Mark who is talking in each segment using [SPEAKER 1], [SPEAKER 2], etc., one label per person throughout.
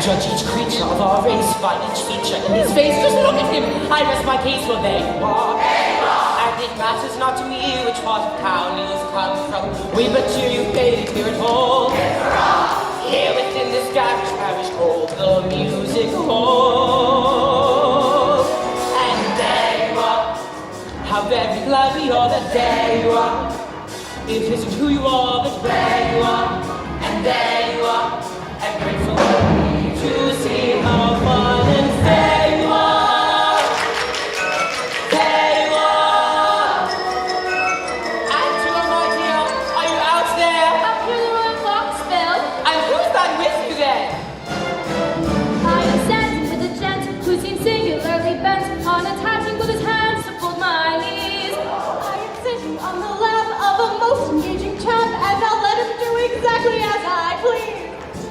[SPEAKER 1] judge each creature of our race by each feature in his face. Just look at him. I rest my case, for there you are. And it matters not to me which part of town you've come from. We but you made it clear at all. Here within this garish parish called the Music Hall. And there you are. How very glad we are that there you are. It isn't who you are, but where you are. And there you are. And grateful to see how fun and fair you are. There you are. And you are, my dear, are you out there?
[SPEAKER 2] Up through the royal clock's bell.
[SPEAKER 1] And who's that with you then?
[SPEAKER 2] I am standing with a gent who seems singularly bent on attaching with his hands to hold my knees. I am sitting on the lap of a most engaging chap, and I'll let him do exactly as I please.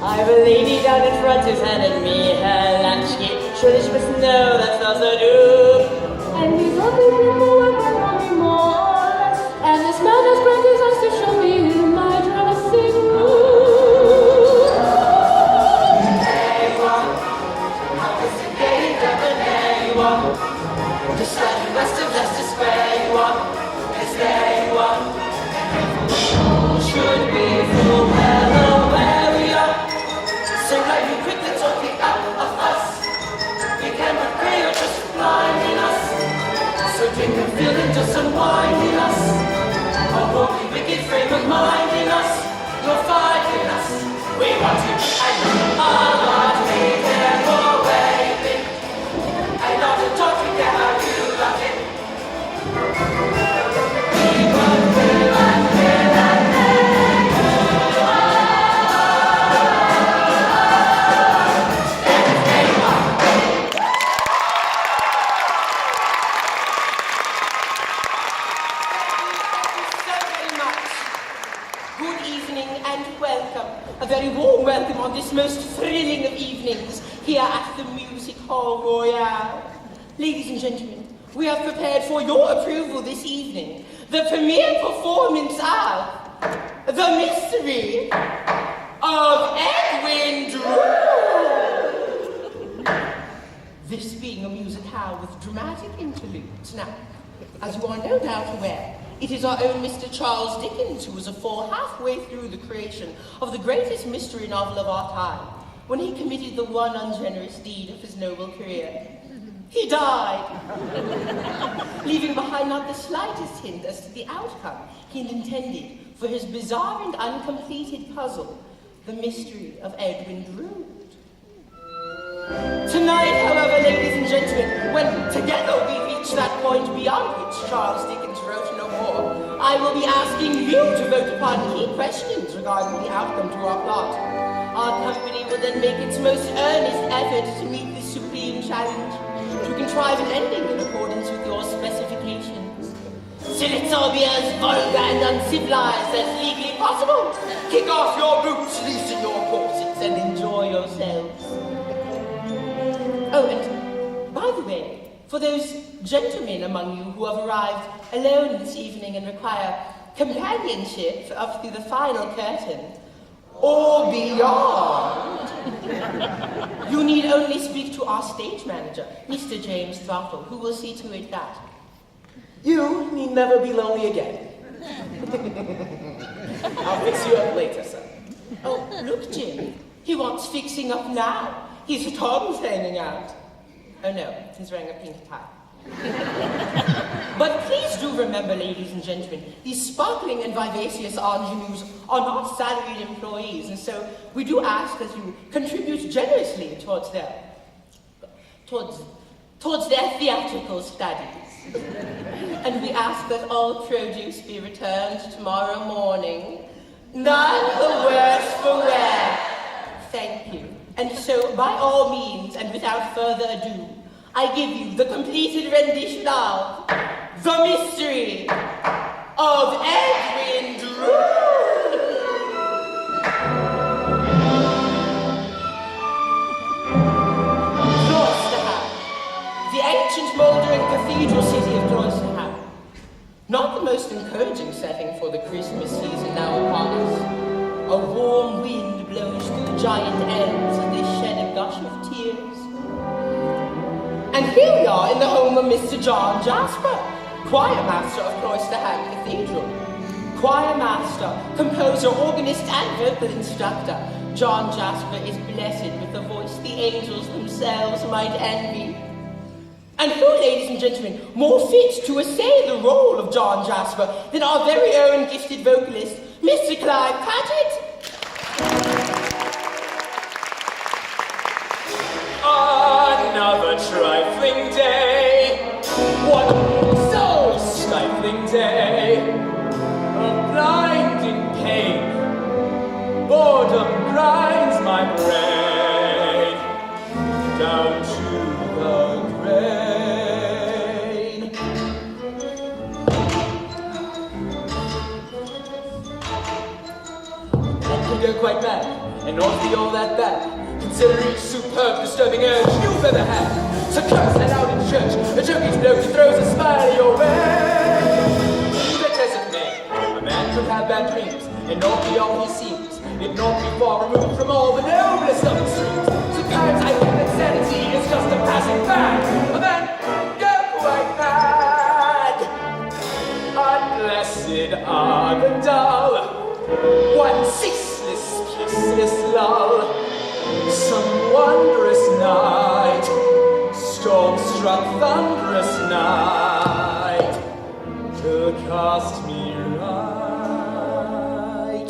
[SPEAKER 1] I've a lady down in front who's handed me her latchkey. Surely she must know that's not so do.
[SPEAKER 2] And he's only people when we're only more or less. And this man has cracked his eyes to show me my dressing room.
[SPEAKER 1] There you are. How sophisticated, but there you are. Just like the rest of Leicester Square you are. Yes, there you are. And should be full well aware we are. So like you quickly talking out of us. We can but pray you're just blinding us. So drink and feel it, just unwinding us. A walking wicked frame of mind in us. You're finding us. We want you and you are not me there for waving. And not a talk we care how you love it. We want feel and feel and there you are. A very warm welcome on this most thrilling of evenings here at the Music Hall Royale. Ladies and gentlemen, we have prepared for your approval this evening the premiere performance of The Mystery of Edwin Drood. This being a musicale with dramatic interludes. Now, as you are no doubt aware, it is our own Mr. Charles Dickens who was a fool halfway through the creation of the greatest mystery novel of our time, when he committed the one ungenerous deed of his noble career. He died, leaving behind not the slightest hint as to the outcome he had intended for his bizarre and uncompleted puzzle, The Mystery of Edwin Drood. Tonight, however, ladies and gentlemen, when together we reach that point beyond which Charles Dickens wrote no more, I will be asking you to vote upon key questions regarding the outcome to our plot. Our company will then make its most earnest effort to meet this supreme challenge, to contrive an ending in accordance with your specifications. So let's all be as vulgar and uncivilized as legally possible. Kick off your boots, loosen your corsets, and enjoy yourselves. Oh, and by the way, for those gentlemen among you who have arrived alone this evening and require companionship up through the final curtain, or beyond, you need only speak to our stage manager, Mr. James Throttle, who will see to it that you need never be lonely again. I'll fix you up later, sir. Oh, look, Jim, he wants fixing up now. His tongue's hanging out. Oh no, he's wearing a pink tie. But please do remember, ladies and gentlemen, these sparkling and vivacious ingenues are not salaried employees, and so we do ask that you contribute generously towards their theatrical studies. And we ask that all produce be returned tomorrow morning, none the worse for wear. Thank you. And so, by all means, and without further ado, I give you the completed rendition of The Mystery of Edwin Drood. Cloisterham, the ancient mouldering cathedral city of Cloisterham. Not the most encouraging setting for the Christmas season now upon us. A warm wind blows through the giant elms, and they shed a gust here we are in the home of Mr. John Jasper, choir master of Cloisterham Cathedral. Choir master, composer, organist, and vocal instructor, John Jasper is blessed with a voice the angels themselves might envy. And who, ladies and gentlemen, more fit to essay the role of John Jasper than our very own gifted vocalist, Mr. Clive Paget?
[SPEAKER 3] Another trifling day, one soul-stifling day of blinding pain. Boredom grinds my brain down to the grain. One can go quite mad and not be all that bad. Consider each superb, disturbing urge you've ever had. So curse that out in church, a joking bloke who throws a smile your way. But as it may, a man could have bad dreams, and not be all he seems. It not be far removed from all the noblest of extremes. Sometimes I think that sanity is just a passing fad. A man go quite mad. Unblessed are the dull, one ceaseless, peaceless lull. Some wondrous night, storm-struck, thunderous night, will cast me right.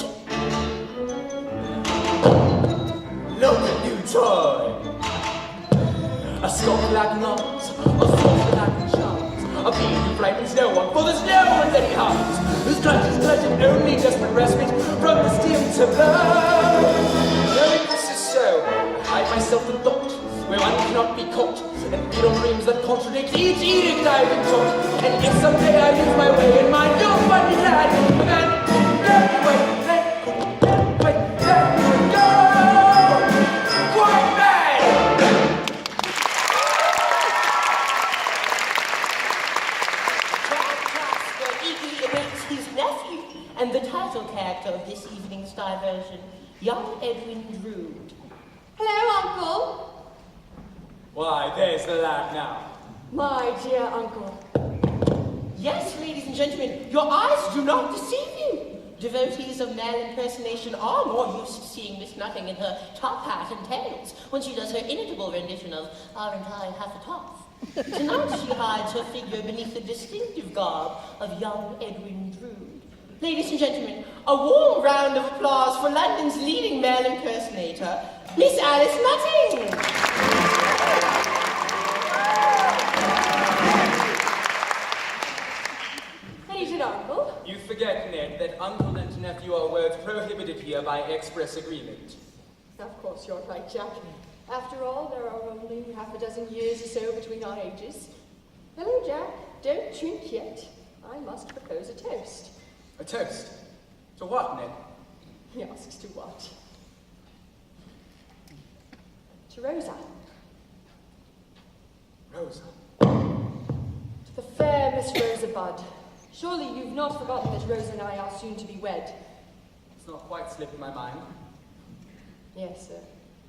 [SPEAKER 3] Look at new toy, a sculpture lacking arms, a force lacking charms, a being who frightens no one, for there's no one that he harms, whose clutch is clutching only desperate respite from the steel to blow. So, I hide myself in thought, where one cannot be caught, and feed on dreams that contradict each edict I've been taught. And if someday I lose my way in mind, you'll find me glad. But then, let me go! Quite mad!
[SPEAKER 1] Jasper eagerly awaits his nephew, and the title character of this evening's diversion, young Edwin Drood.
[SPEAKER 2] Hello, Uncle.
[SPEAKER 3] Why, there's the lad now.
[SPEAKER 2] My dear Uncle.
[SPEAKER 1] Yes, ladies and gentlemen, your eyes do not deceive you. Devotees of male impersonation are more used to seeing Miss Nutting in her top hat and tails when she does her inimitable rendition of Aren't I Half a Toff? Tonight she hides her figure beneath the distinctive garb of young Edwin Drood. Ladies and gentlemen, a warm round of applause for London's leading male impersonator, Miss Alice Nutting.
[SPEAKER 2] Hated Uncle.
[SPEAKER 3] You forget, Ned, that uncle and nephew are words prohibited here by express agreement.
[SPEAKER 2] Of course you're right, Jack. After all, there are only half a dozen years or so between our ages. Hello, Jack. Don't drink yet. I must propose a toast.
[SPEAKER 3] A toast? To what, Ned?
[SPEAKER 2] He asks to what? To Rosa.
[SPEAKER 3] Rosa.
[SPEAKER 2] To the fair Miss Rosa Budd. Surely you've not forgotten that Rosa and I are soon to be wed.
[SPEAKER 3] It's not quite slipped my mind.
[SPEAKER 2] Yes, sir.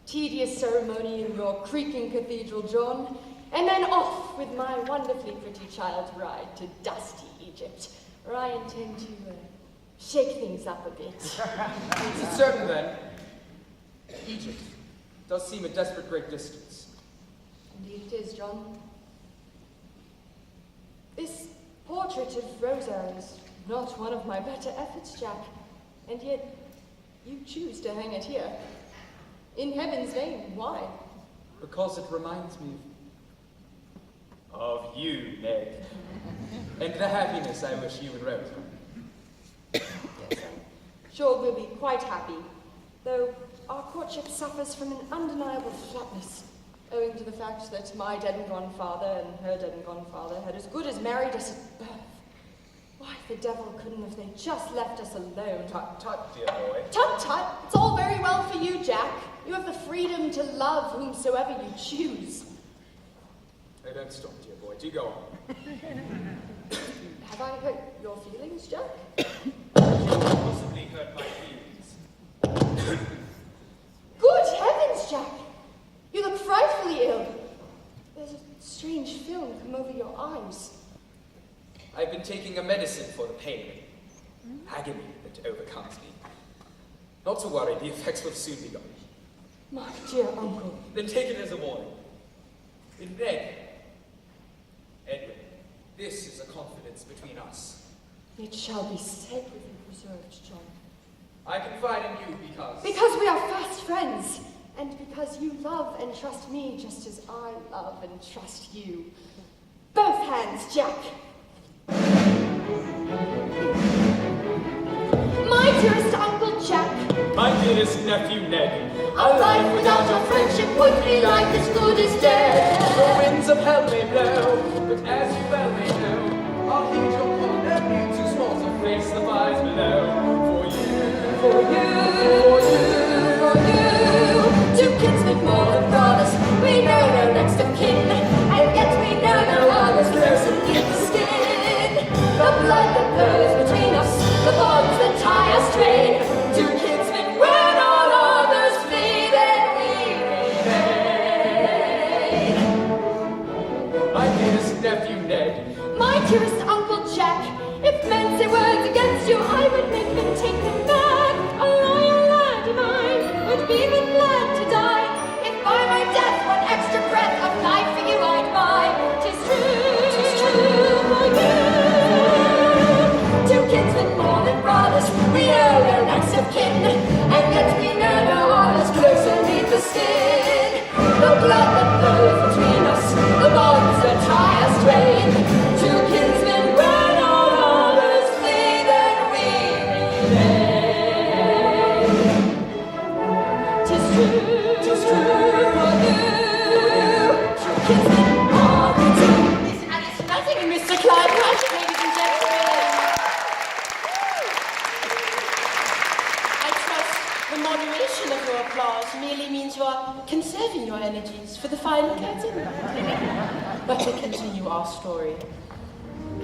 [SPEAKER 2] Tedious ceremony in your creaking cathedral, John, and then off with my wonderfully pretty child bride to dusty Egypt, where I intend to shake things up a bit.
[SPEAKER 3] It's certain, then. Egypt does seem a desperate great distance.
[SPEAKER 2] Indeed it is, John. This portrait of Rosa is not one of my better efforts, Jack, and yet you choose to hang it here. In heaven's name, why?
[SPEAKER 3] Because it reminds me of you, Ned, and the happiness I wish you and Rosa.
[SPEAKER 2] Yes, I'm sure we'll be quite happy, though our courtship suffers from an undeniable flatness, owing to the fact that my dead and gone father and her dead and gone father had as good as married us at birth. Why the devil couldn't have they just left us alone?
[SPEAKER 3] Tut, tut, dear boy.
[SPEAKER 2] Tut tut! It's all very well for you, Jack. You have the freedom to love whomsoever you choose.
[SPEAKER 3] Hey, don't stop, dear boy. Do go on.
[SPEAKER 2] Have I hurt your feelings, Jack?
[SPEAKER 3] Possibly hurt my feelings.
[SPEAKER 2] Good heavens, Jack! You look frightfully ill. There's a strange film come over your eyes?
[SPEAKER 3] I've been taking a medicine for the pain, agony that overcomes me. Not to worry, the effects will soon be gone.
[SPEAKER 2] My dear uncle.
[SPEAKER 3] Then take it as a warning. In bed, Edwin, this is a confidence between us.
[SPEAKER 2] It shall be sacredly preserved, John.
[SPEAKER 3] I confide in you because...
[SPEAKER 2] Because we are fast friends, and because you love and trust me just as I love and trust you. Both hands, Jack. My dearest Uncle Jack.
[SPEAKER 3] My dearest nephew Ned.
[SPEAKER 2] A life without your friendship would be like as good as dead.
[SPEAKER 3] The winds of hell may blow, but as you well may know, I'll heed your call, never be too small to face the fires below. For you,
[SPEAKER 2] two kinsmen more than brothers, we know no next of kin, and yet we know no others close and in the skin. The blood that flows between us, the bonds that tie us twain, two kinsmen when all others flee, then we remain.
[SPEAKER 3] my dearest nephew Ned.
[SPEAKER 2] My dearest Uncle Jack, if men say words against you, I would make them take them back. A loyal lad of mine would be but glad to die, if by my death one extra breath of life for you I'd buy. 'Tis true for you. Two kinsmen more than brothers, we know no next of kin, and yet we know no others closer beneath the skin. The blood that flows between us, the bonds that tie us twain, two kinsmen when all others flee, then we remain. 'Tis true for you, two kinsmen are the two.
[SPEAKER 1] And it's nothing, Mr. Clyde Patrick, ladies and gentlemen. I trust the moderation of your applause merely means you are conserving your energies for the final curtain. But to continue our story.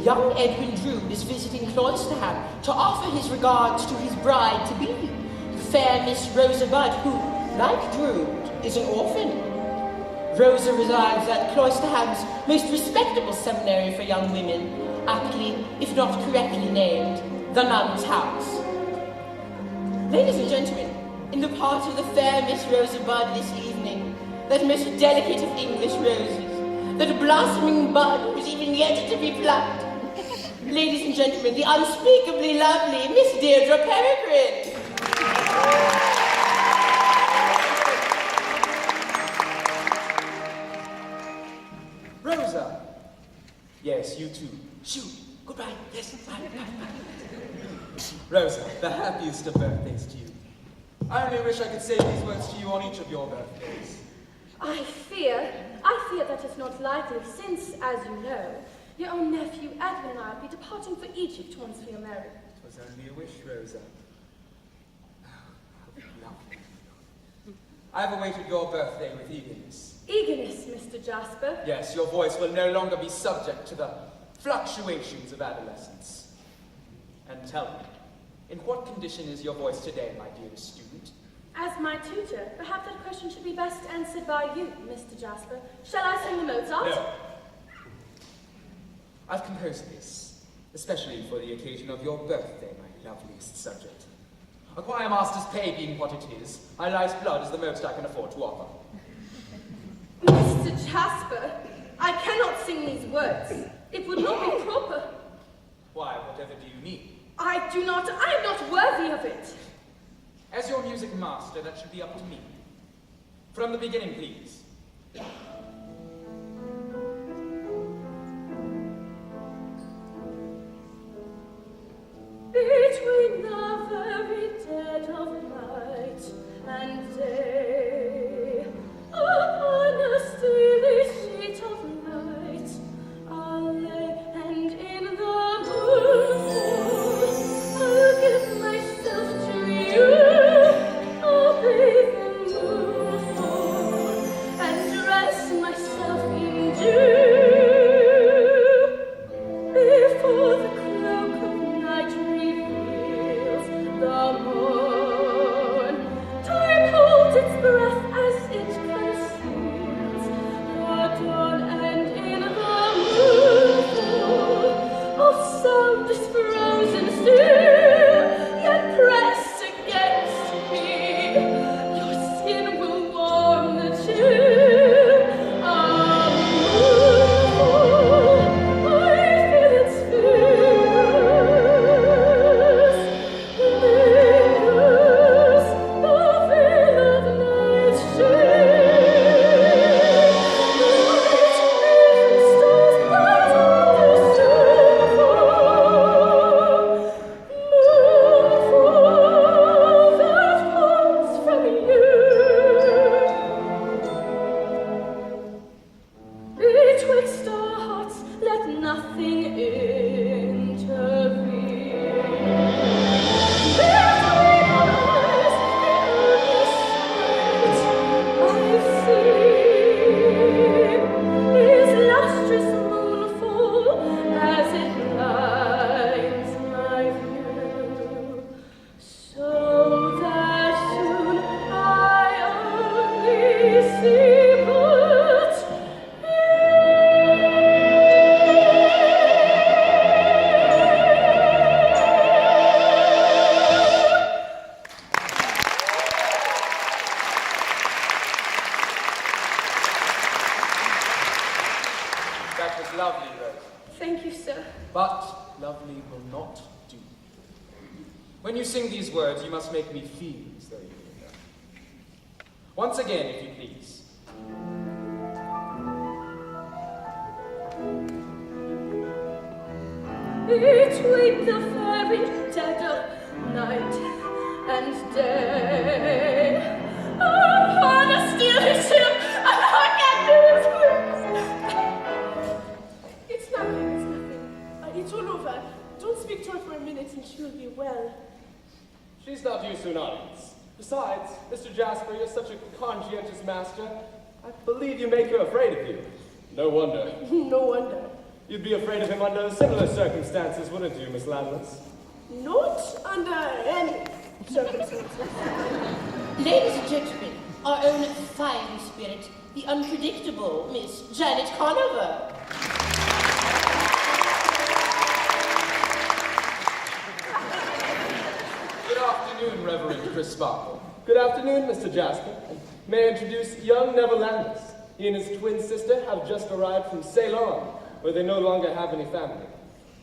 [SPEAKER 1] Young Edwin Drood is visiting Cloisterham to offer his regards to his bride-to-be, the fair Miss Rosa Budd, who, like Drood, is an orphan. Rosa resides at Cloisterham's most respectable seminary for young women, aptly, if not correctly named, the Nun's House. Ladies and gentlemen, in the part of the fair Miss Rosa Budd this evening, that most delicate of English roses, that blossoming bud who's even yet to be plucked. Ladies and gentlemen, the unspeakably lovely Miss Deirdre Peregrine.
[SPEAKER 3] Rosa! Yes, you too. Shoo! Goodbye. Yes, bye. Rosa, the happiest of birthdays to you. I only wish I could say these words to you on each of your birthdays.
[SPEAKER 2] I fear that is not likely, since, as you know, your own nephew Edwin and I will be departing for Egypt once we are married.
[SPEAKER 3] It was only a wish, Rosa. Lovely. I've awaited your birthday with eagerness.
[SPEAKER 2] Eagerness, Mr. Jasper.
[SPEAKER 3] Yes, your voice will no longer be subject to the fluctuations of adolescence. And tell me, in what condition is your voice today, my dearest student?
[SPEAKER 2] As my tutor, perhaps that question should be best answered by you, Mr. Jasper. Shall I sing the Mozart?
[SPEAKER 3] No. I've composed this, especially for the occasion of your birthday, my loveliest subject. A choir master's pay being what it is, my life's blood is the most I can afford to offer.
[SPEAKER 2] Mr. Jasper, I cannot sing these words. It would not be proper.
[SPEAKER 3] Why, whatever do you mean?
[SPEAKER 2] I am not worthy of it.
[SPEAKER 3] As your music master, that should be up to me. From the beginning, please.
[SPEAKER 2] Between the very dead of night and day, upon a stilly sheet of light, I'll lay, and in the moonfall, I'll give myself to you. I'll bathe in moonfall and rest
[SPEAKER 3] That was lovely, Rose.
[SPEAKER 2] Thank you, sir.
[SPEAKER 3] But lovely will not do. When you sing these words, you must make me feel as though you mean them. Once again, if you please.
[SPEAKER 2] Between the very dead of night and day, upon a steely ship, and I can do
[SPEAKER 4] It's nothing. It's all over. Don't speak to her for a minute and she'll be well.
[SPEAKER 3] She's not used to an audience. Besides, Mr. Jasper, you're such a conscientious master. I believe you make her afraid of you. No wonder.
[SPEAKER 4] No wonder.
[SPEAKER 3] You'd be afraid of him under similar circumstances, wouldn't you, Miss Landless?
[SPEAKER 4] Not under any circumstances.
[SPEAKER 1] Ladies and gentlemen, our own fine spirit, the unpredictable Miss Janet Conover.
[SPEAKER 3] Good afternoon, Reverend Chris Sparkle. Good afternoon, Mr. Jasper. May I introduce young Neville Landless. He and his twin sister have just arrived from Ceylon, where they no longer have any family.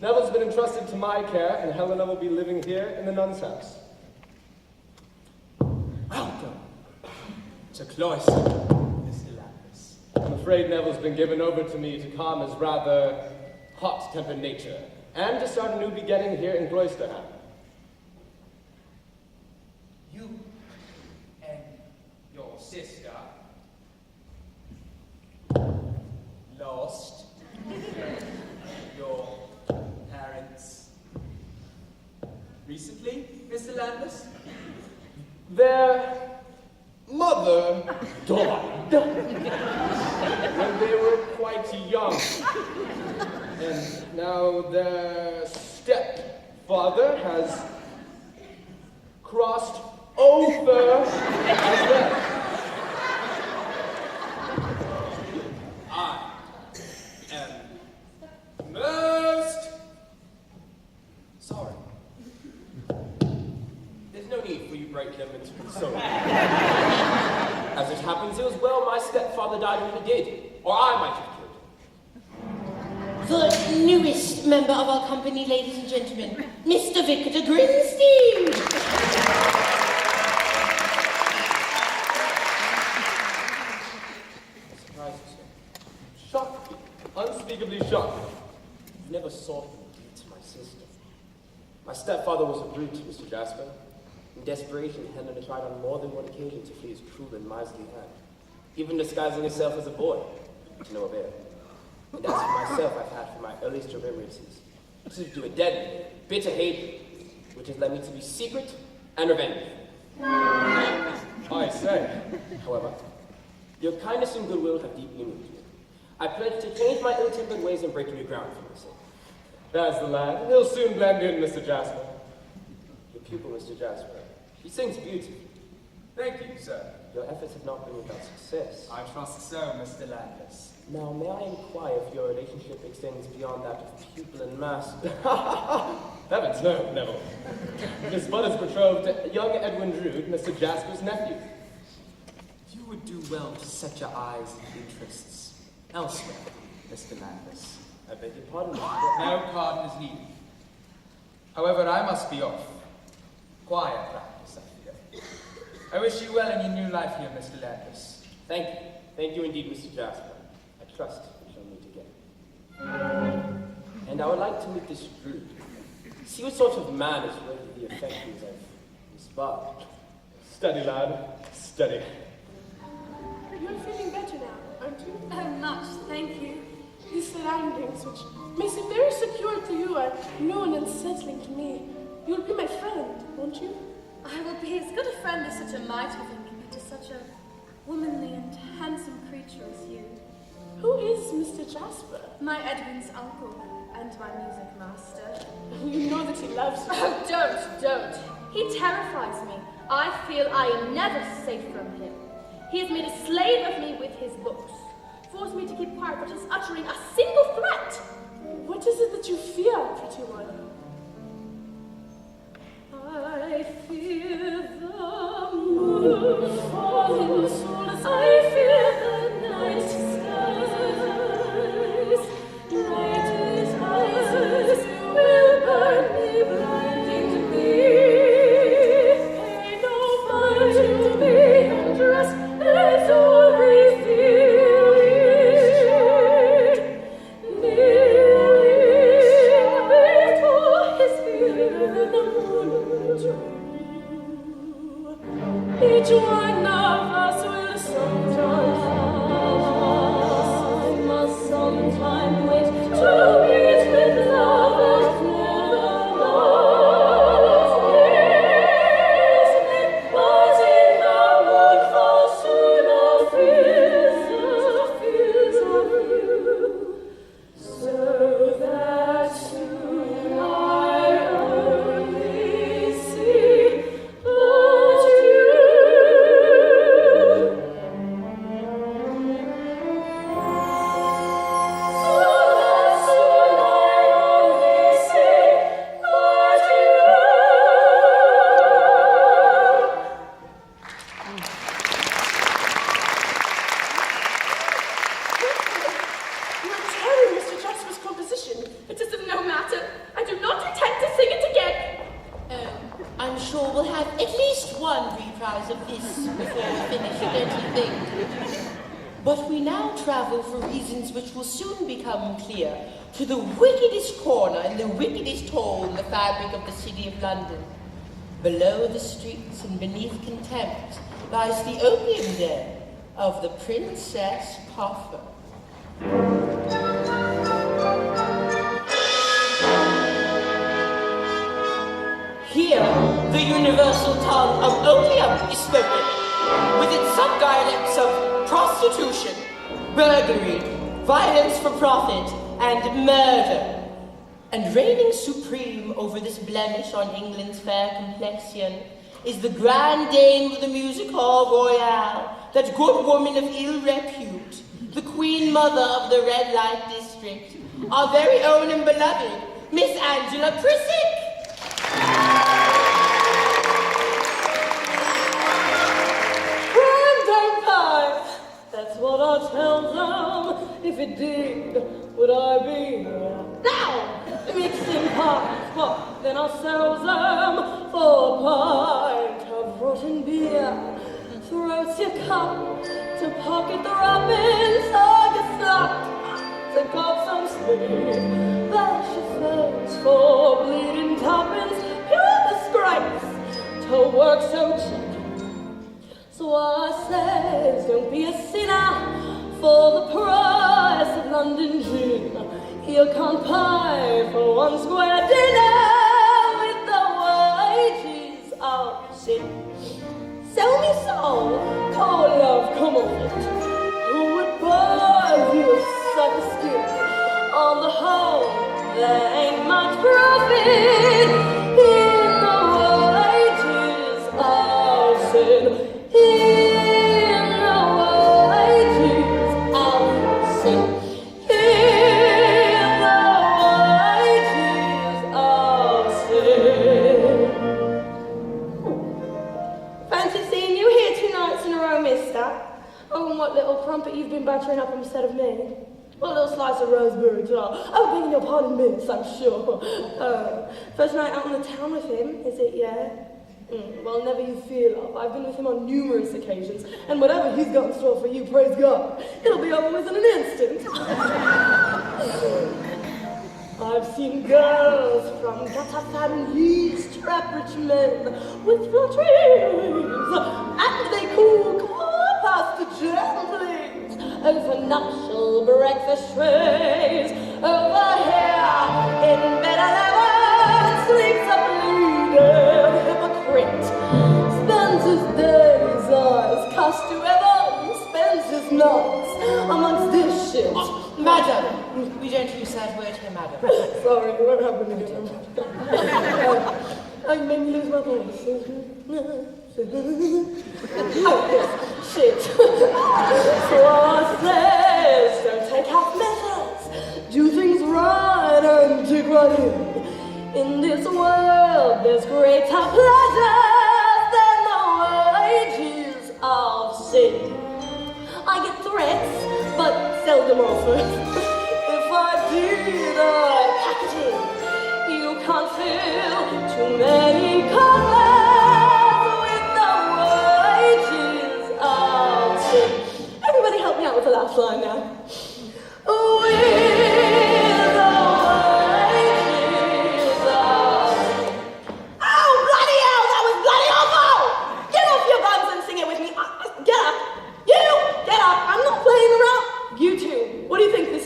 [SPEAKER 3] Neville's been entrusted to my care, and Helena will be living here in the nun's house. Welcome to Cloister, Mr. Landless. I'm afraid Neville's been given over to me to calm his rather hot-tempered nature, and to start a new beginning here in Cloisterham.
[SPEAKER 5] You and your sister lost your parents recently, Mr. Landless?
[SPEAKER 3] Their mother died when they were quite young. And now their stepfather has crossed over as well.
[SPEAKER 5] I am most sorry. There's no need for you break them into console. As it happens, it was well my stepfather died when he did, or I might have killed him.
[SPEAKER 1] The newest member of our company, ladies and gentlemen, Mr. Victor Grinstein.
[SPEAKER 5] Surprised you, sir.
[SPEAKER 3] Shocked, unspeakably shocked.
[SPEAKER 5] You never saw him beat my sister. My stepfather was a brute, Mr. Jasper. In desperation, Helena tried on more than one occasion to flee his cruel and miserly hand, even disguising herself as a boy, to no avail. And as for myself, I've had from my earliest remembrances to do a deadly, bitter hatred, which has led me to be secret and revengeful.
[SPEAKER 3] I say,
[SPEAKER 5] However, your kindness and goodwill have deeply moved me. I pledge to change my ill-tempered ways and break new ground for myself.
[SPEAKER 3] there's the lad. He'll soon blend in, Mr. Jasper.
[SPEAKER 5] Your pupil, Mr. Jasper, he sings beautifully.
[SPEAKER 6] Thank you, sir.
[SPEAKER 5] Your efforts have not been without success.
[SPEAKER 6] I trust so, Mr. Landless.
[SPEAKER 5] Now, may I inquire if your relationship extends beyond that of pupil and master?
[SPEAKER 3] Heavens, no, Neville. Miss Bud is betrothed to young Edwin Drood, Mr. Jasper's nephew.
[SPEAKER 6] You would do well to set your eyes and interests elsewhere, Mr. Landless.
[SPEAKER 5] I beg your pardon, Mr.
[SPEAKER 6] No pardon is needed. However, I must be off. Quiet practice, I fear. I wish you well in your new life here, Mr. Landless.
[SPEAKER 5] Thank you. Thank you indeed, Mr. Jasper. I trust we shall meet again. And I would like to meet this Drood. See what sort of man is worthy the affections of Miss Bud.
[SPEAKER 3] Steady, lad, steady.
[SPEAKER 4] You're feeling better now, aren't you?
[SPEAKER 2] Oh, much, thank you.
[SPEAKER 4] These surroundings, which may seem very secure to you, are new and unsettling to me. You'll be my friend, won't you?
[SPEAKER 2] I will be as good a friend as such a might have been compared to such a womanly and handsome creature as you.
[SPEAKER 4] Who is Mr. Jasper?
[SPEAKER 2] My Edwin's uncle and my music master.
[SPEAKER 4] You know that he loves you.
[SPEAKER 2] Oh, don't. He terrifies me. I feel I am never safe from him. He has made a slave of me with his books. Forced me to keep quiet, but is uttering a single threat.
[SPEAKER 4] What is it that you fear, pretty one?
[SPEAKER 2] I fear the moon falling souls. I fear the night skies.
[SPEAKER 1] But we now travel for reasons which will soon become clear to the wickedest corner and the wickedest hole in the fabric of the city of London. Below the streets and beneath contempt lies the opium den of the Princess Puffer. Here, the universal tongue of opium is spoken, with its sub-dialects of prostitution, burglary, violence for profit, and murder. And reigning supreme over this blemish on England's fair complexion is the grand dame of the music hall royale, that good woman of ill repute, the queen mother of the red light district, our very own and beloved Miss Angela Prissick.
[SPEAKER 2] That's what I tell them. If it did, would I be here now? Mixing pies, well, then I'll sell them for a pint of rotten beer. Throat your cup to pocket the robins or your slut. Take off some sleep, bash your face for bleeding tuppence. Pure disgrace to work so cheap. So I says, don't be a sinner for the price of London gin. You can't pay for one square dinner with the wages of sin. Sell me soul, call love, come off it. Who would buy you such a skin? On the whole, there ain't much profit in the wages of sin. In the wages of sin. In the wages of sin. Fancy seeing you here 2 nights in a row, mister. Oh, and what little crumpet you've been buttering up instead of me. What little slice of roseberry tart. Oh, begging your pardon, miss, I'm sure. First night out in the town with him, is it, yeah? Well, never you fear, love. I've been with him on numerous occasions, and whatever he's got in store for you, praise God, it'll be over within an instant. I've seen girls from gutter families trap rich men with flatteries, and they cool past the German over nuptial breakfast trays. Over here, in bed 11, sleeps a bleeding hypocrite. Spends his days as cast to heaven, spends his nights amongst this shit.
[SPEAKER 1] Madam, we don't use that word here, madam.
[SPEAKER 2] Sorry, what happened again? I made me lose my voice. Oh, yes, shit. So I says, don't take half measures, do things right and dig right in. In this world, there's greater pleasure than the wages of sin. I get threats, but seldom offered. If I did, I'd pack it in. You can't fill too many coffers with the wages of sin. Everybody help me out with the last line now.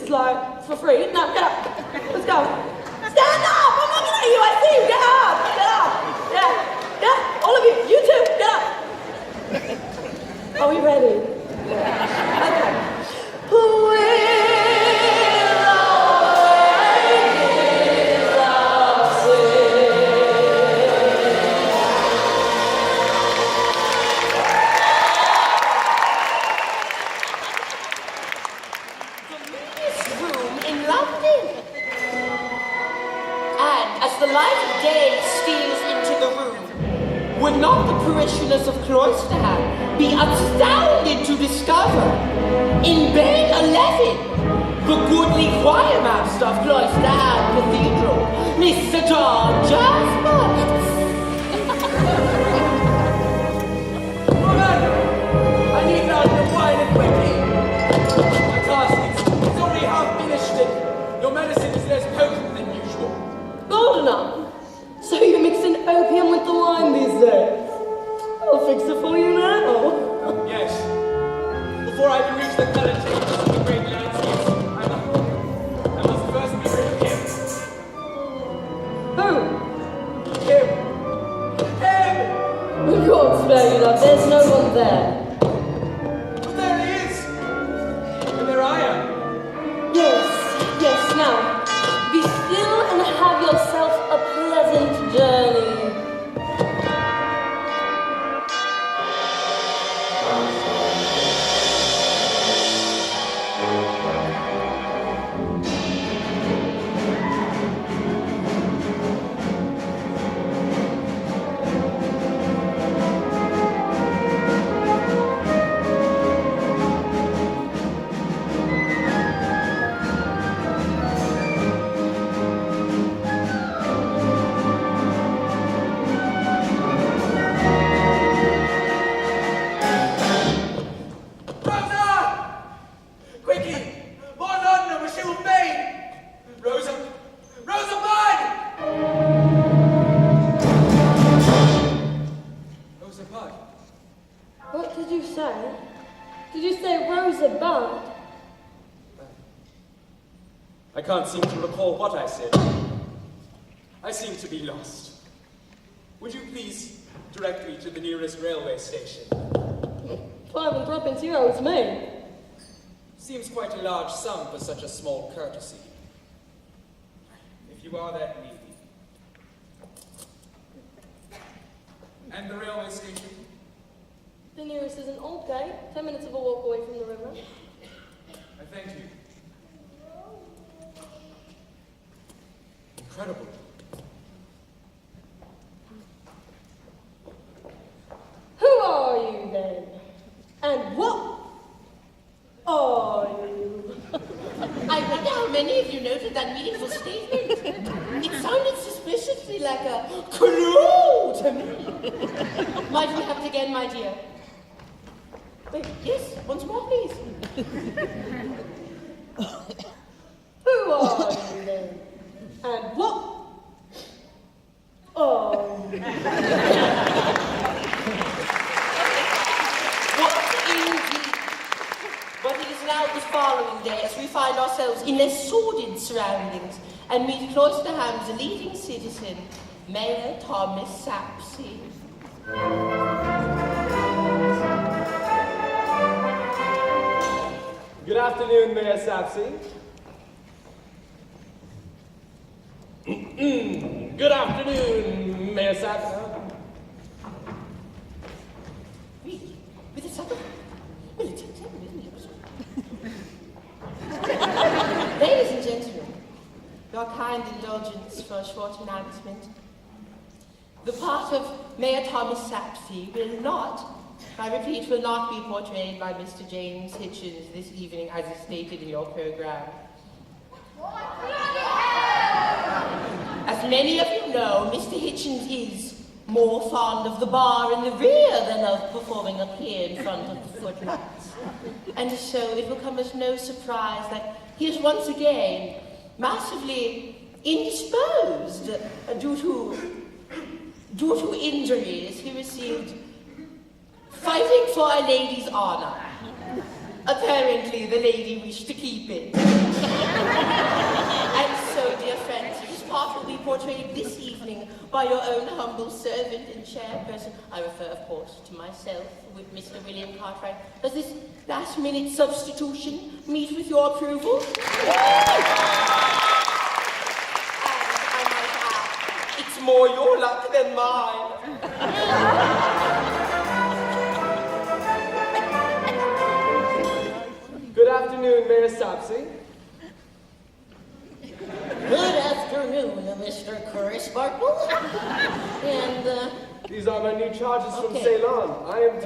[SPEAKER 2] Like, for free. Now, get up. Let's go. Stand up! I'm looking at you. I see you. Get up. Get up. Yeah. Yeah. All of you. You too. Get up. Are we ready? Okay.
[SPEAKER 1] Of Cloisterham be astounded to discover in bed 11 the goodly choir master of Cloisterham Cathedral, Mr. John Jasper.
[SPEAKER 3] Commander, I need not define it quickly. Vicky! More London, wish you Maine! Rosa Bud! Rosa Bud.
[SPEAKER 2] What did you say? Did you say Rosa Bud?
[SPEAKER 3] I can't seem to recall what I said. I seem to be lost. Would you please direct me to the nearest railway station?
[SPEAKER 2] 5 and 3 euros to me.
[SPEAKER 3] Seems quite a large sum for such a small courtesy. If you are that needy. And the railway station?
[SPEAKER 2] The nearest is an old gate, 10 minutes of a walk away from the river.
[SPEAKER 3] I thank you. Incredible.
[SPEAKER 2] Who are you then? And what are you?
[SPEAKER 1] I wonder how many of you noted that meaningful statement. It sounded suspiciously like a clue to me. Might we have it again, my dear? Wait, yes, once more, please.
[SPEAKER 2] Who are you then? And what are you?
[SPEAKER 1] What indeed? But it is now the following day as we find ourselves in less sordid surroundings and meet close to hand the leading citizen, Mayor Thomas Sapsey.
[SPEAKER 5] Good afternoon, Mayor Sapsey. Good afternoon, Mayor Sapsey.
[SPEAKER 1] Really? With a supper? Well, it's 7, isn't it? Ladies and gentlemen, your kind indulgence for a short announcement. The part of Mayor Thomas Sapsey will not, I repeat, will not be portrayed by Mr. James Hitchens this evening as is stated in your program. As many of you know, Mr. Hitchens is more fond of the bar in the rear than of performing up here in front of the footlights. And so it will come as no surprise that he is once again massively indisposed due to injuries he received fighting for a lady's honor. Apparently, the lady wished to keep it. And so, dear friends, his part will be portrayed this evening by your own humble servant and chairperson. I refer, of course, to myself, with Mr. William Cartwright. Does this last-minute substitution meet with your approval? And I might add, it's more your luck than mine.
[SPEAKER 5] Good afternoon, Mayor Sapsey.
[SPEAKER 1] Good afternoon, Mr. Chris Barkle. And,
[SPEAKER 5] These are my new charges from
[SPEAKER 1] Okay.
[SPEAKER 5] Ceylon. I am